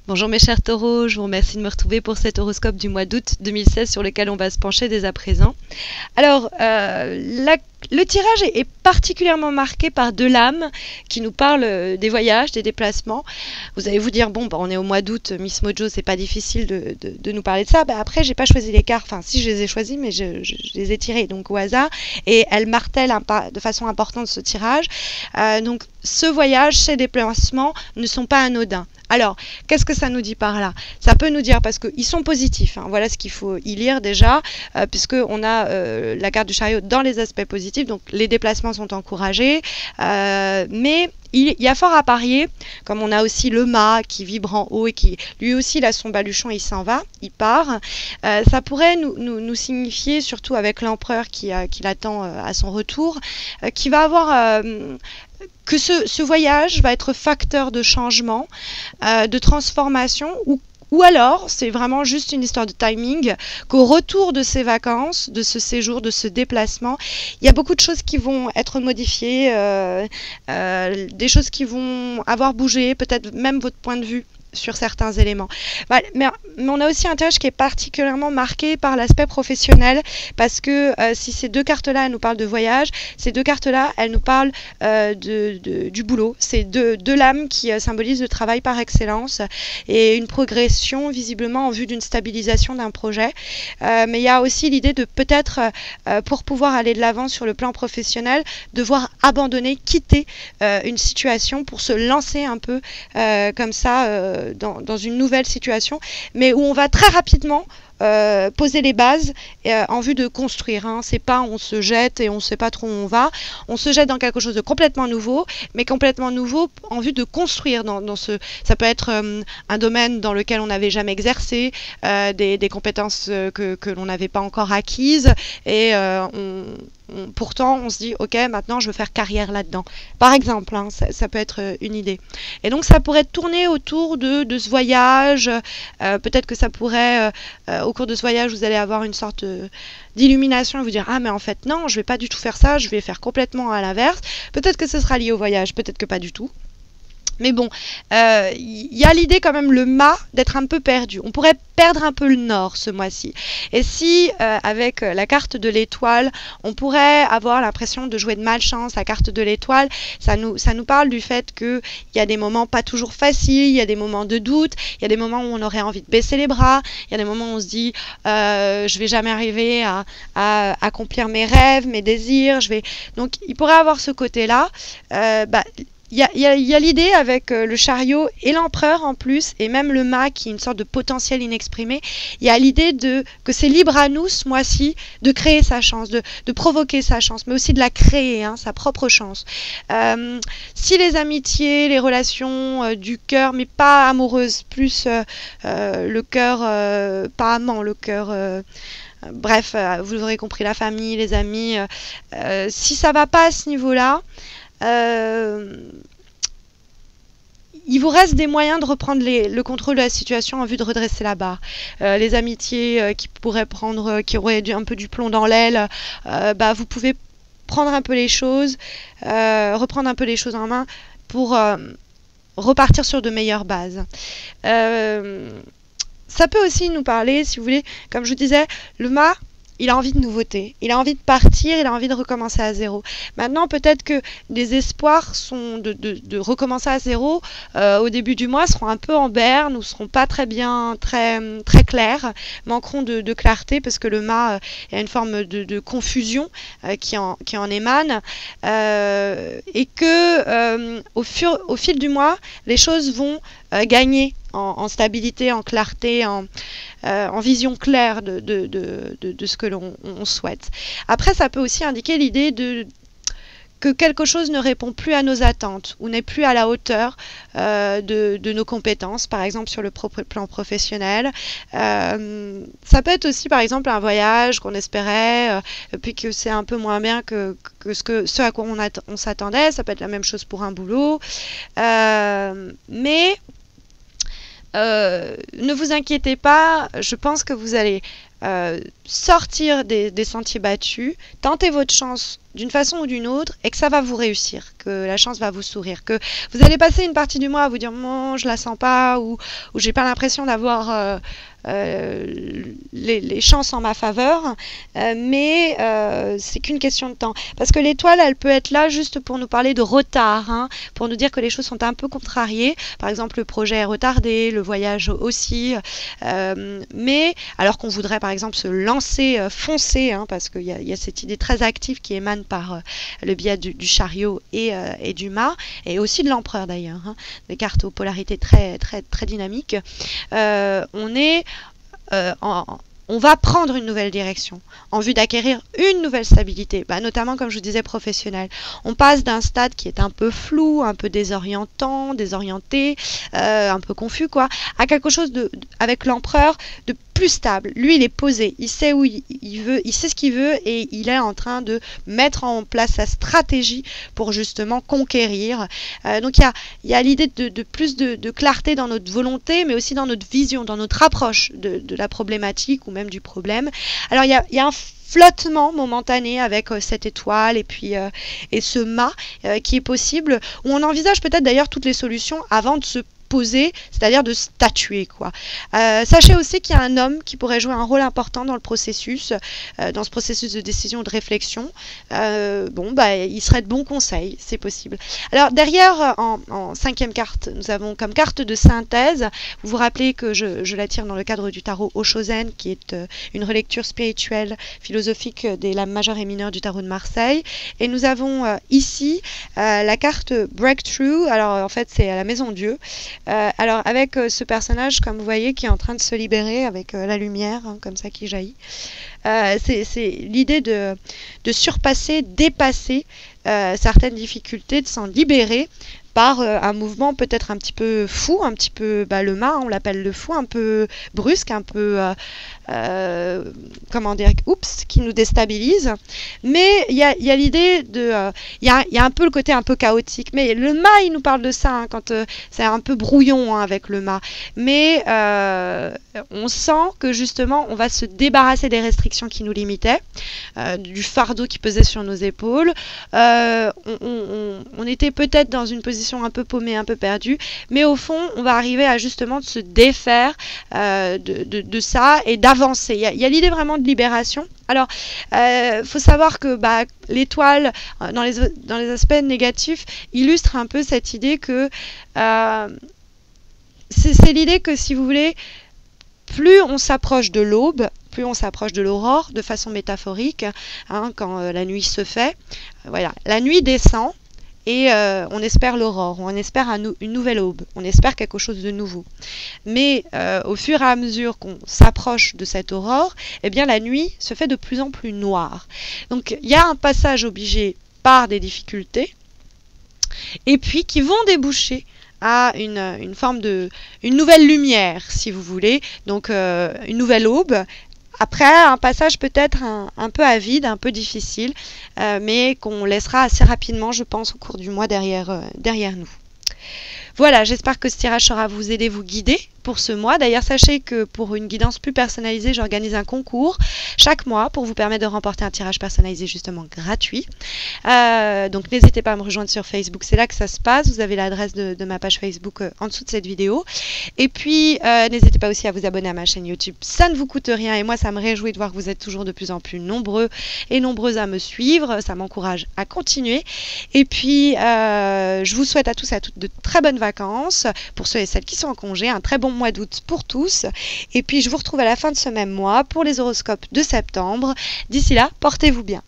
Bonjour mes chers taureaux, je vous remercie de me retrouver pour cet horoscope du mois d'août 2016 sur lequel on va se pencher dès à présent. Alors, le tirage est particulièrement marqué par deux lames qui nous parlent des voyages, des déplacements. Vous allez vous dire, bon, on est au mois d'août, Miss Mojo, c'est pas difficile de nous parler de ça. Après, j'ai pas choisi les cartes, enfin si je les ai choisis, mais je les ai tirées donc au hasard. Et elles martèlent de façon importante ce tirage. Donc, ce voyage, ces déplacements ne sont pas anodins. Alors, qu'est-ce que ça nous dit par là? Ça peut nous dire, parce qu'ils sont positifs, hein, voilà ce qu'il faut y lire déjà, puisqu'on a la carte du chariot dans les aspects positifs, donc les déplacements sont encouragés, mais il y a fort à parier, comme on a aussi le mât qui vibre en haut et qui lui aussi il a son baluchon et il s'en va, il part. Ça pourrait nous signifier, surtout avec l'empereur qui l'attend à son retour, qui va avoir... que ce voyage va être facteur de changement, de transformation, ou alors, c'est vraiment juste une histoire de timing, qu'au retour de ces vacances, de ce séjour, de ce déplacement, il y a beaucoup de choses qui vont être modifiées, des choses qui vont avoir bougé, peut-être même votre point de vue sur certains éléments. Mais on a aussi un tirage qui est particulièrement marqué par l'aspect professionnel, parce que si ces deux cartes-là, elles nous parlent de voyage, ces deux cartes-là, elles nous parlent du boulot. C'est deux lames qui symbolisent le travail par excellence et une progression visiblement en vue d'une stabilisation d'un projet. Mais il y a aussi l'idée de peut-être, pour pouvoir aller de l'avant sur le plan professionnel, devoir abandonner, quitter une situation pour se lancer un peu comme ça dans une nouvelle situation, mais où on va très rapidement poser les bases en vue de construire. C'est pas on se jette et on sait pas trop où on va. On se jette dans quelque chose de complètement nouveau, mais complètement nouveau en vue de construire ça peut être un domaine dans lequel on n'avait jamais exercé, des compétences que l'on n'avait pas encore acquises, et pourtant on se dit ok, maintenant je veux faire carrière là-dedans. Par exemple, ça peut être une idée. Et donc ça pourrait tourner autour de ce voyage. Peut-être que ça pourrait au cours de ce voyage, vous allez avoir une sorte d'illumination et vous dire ah mais en fait non, je vais pas du tout faire ça, je vais faire complètement à l'inverse. Peut-être que ce sera lié au voyage, peut-être que pas du tout. Mais bon, y a l'idée quand même, le mât, d'être un peu perdu. On pourrait perdre un peu le nord ce mois-ci. Et si, avec la carte de l'étoile, on pourrait avoir l'impression de jouer de malchance, la carte de l'étoile, ça nous parle du fait qu'il y a des moments pas toujours faciles, il y a des moments de doute, il y a des moments où on aurait envie de baisser les bras, il y a des moments où on se dit je vais jamais arriver à accomplir mes rêves, mes désirs. Donc il pourrait avoir ce côté-là. Il y a l'idée avec le chariot et l'empereur en plus, et même le mât qui est une sorte de potentiel inexprimé. Il y a l'idée que c'est libre à nous ce mois-ci de créer sa chance, de provoquer sa chance, mais aussi de la créer, sa propre chance. Si les amitiés, les relations du cœur, mais pas amoureuses, plus le cœur, pas amant, le cœur... bref, vous aurez compris, la famille, les amis. Si ça va pas à ce niveau-là, il vous reste des moyens de reprendre le contrôle de la situation en vue de redresser la barre. Les amitiés qui auraient un peu du plomb dans l'aile, vous pouvez prendre un peu les choses, reprendre un peu les choses en main pour repartir sur de meilleures bases. Ça peut aussi nous parler, si vous voulez, comme je vous disais, le mât, il a envie de nouveauté, il a envie de partir, il a envie de recommencer à zéro. Maintenant, peut-être que les espoirs sont de recommencer à zéro au début du mois seront un peu en berne, ou seront pas très bien, très clairs, manqueront de clarté, parce que le mât il y a une forme de confusion qui en émane, et que au fil du mois, les choses vont gagner en stabilité, en clarté, en vision claire de ce que l'on souhaite. Après, ça peut aussi indiquer l'idée que quelque chose ne répond plus à nos attentes ou n'est plus à la hauteur de nos compétences, par exemple sur le plan professionnel. Ça peut être aussi par exemple un voyage qu'on espérait, puis que c'est un peu moins bien que ce à quoi on s'attendait. Ça peut être la même chose pour un boulot. Mais ne vous inquiétez pas, je pense que vous allez sortir des sentiers battus, tenter votre chance d'une façon ou d'une autre et que ça va vous réussir, que la chance va vous sourire, que vous allez passer une partie du mois à vous dire non, je la sens pas ou j'ai pas l'impression d'avoir les chances en ma faveur, mais c'est qu'une question de temps. Parce que l'étoile, elle peut être là juste pour nous parler de retard, hein, pour nous dire que les choses sont un peu contrariées. Par exemple, le projet est retardé, le voyage aussi, mais alors qu'on voudrait par exemple se lancer, foncer, hein, parce qu'il y a cette idée très active qui émane par le biais du chariot et du mât, et aussi de l'empereur d'ailleurs, hein, des cartes aux polarités très, très, très dynamiques. On va prendre une nouvelle direction en vue d'acquérir une nouvelle stabilité, notamment comme je vous disais professionnelle. On passe d'un stade qui est un peu flou, un peu désorienté, un peu confus quoi, à quelque chose avec l'empereur de plus stable. Lui, il est posé, il sait où il veut, il sait ce qu'il veut et il est en train de mettre en place sa stratégie pour justement conquérir. Donc il y a l'idée de plus de clarté dans notre volonté, mais aussi dans notre vision, dans notre approche de la problématique ou même du problème. Alors il y a un flottement momentané avec cette étoile et puis et ce mât qui est possible, où on envisage peut-être d'ailleurs toutes les solutions avant de se poser, c'est-à-dire de statuer quoi. Sachez aussi qu'il y a un homme qui pourrait jouer un rôle important dans le processus, dans ce processus de décision ou de réflexion. Il serait de bons conseils, c'est possible. Alors derrière, en cinquième carte, nous avons comme carte de synthèse, vous vous rappelez que je la tire dans le cadre du tarot Oshozen, qui est une relecture spirituelle, philosophique des lames majeures et mineures du tarot de Marseille. Et nous avons ici la carte Breakthrough. Alors en fait c'est à la maison Dieu. Alors avec ce personnage, comme vous voyez, qui est en train de se libérer avec la lumière, hein, comme ça qui jaillit, c'est l'idée de surpasser, dépasser certaines difficultés, de s'en libérer par un mouvement peut-être un petit peu fou, un petit peu le mât, on l'appelle le fou, un peu brusque, un peu comment dire, qui nous déstabilise. Mais il y a l'idée de, il y a un peu le côté un peu chaotique. Mais le mât, il nous parle de ça, hein, quand c'est un peu brouillon hein, avec le mât. Mais on sent que justement, on va se débarrasser des restrictions qui nous limitaient, du fardeau qui pesait sur nos épaules. On était peut-être dans une position un peu paumée, un peu perdue, mais au fond, on va arriver à justement se défaire de ça et d'avancer. Il y a l'idée vraiment de libération. Alors, faut savoir que l'étoile, dans les aspects négatifs, illustre un peu cette idée que c'est l'idée que, si vous voulez, plus on s'approche de l'aube, plus on s'approche de l'aurore, de façon métaphorique, hein, quand la nuit se fait. Voilà, la nuit descend et on espère l'aurore, on espère une nouvelle aube, on espère quelque chose de nouveau. Mais au fur et à mesure qu'on s'approche de cette aurore, eh bien la nuit se fait de plus en plus noire. Donc il y a un passage obligé par des difficultés, et puis qui vont déboucher à une forme une nouvelle lumière, si vous voulez, donc une nouvelle aube. Après, un passage peut-être un peu avide, un peu difficile, mais qu'on laissera assez rapidement, je pense, au cours du mois derrière nous. Voilà, j'espère que ce tirage saura vous aider, vous guider pour ce mois. D'ailleurs, sachez que pour une guidance plus personnalisée, j'organise un concours chaque mois pour vous permettre de remporter un tirage personnalisé justement gratuit. Donc n'hésitez pas à me rejoindre sur Facebook, c'est là que ça se passe. Vous avez l'adresse de ma page Facebook en dessous de cette vidéo. Et puis, n'hésitez pas aussi à vous abonner à ma chaîne YouTube. Ça ne vous coûte rien et moi, ça me réjouit de voir que vous êtes toujours de plus en plus nombreux et nombreuses à me suivre. Ça m'encourage à continuer. Et puis, je vous souhaite à tous et à toutes de très bonnes vacances pour ceux et celles qui sont en congé. Un très bon mois d'août pour tous. Et puis, je vous retrouve à la fin de ce même mois pour les horoscopes de septembre. D'ici là, portez-vous bien.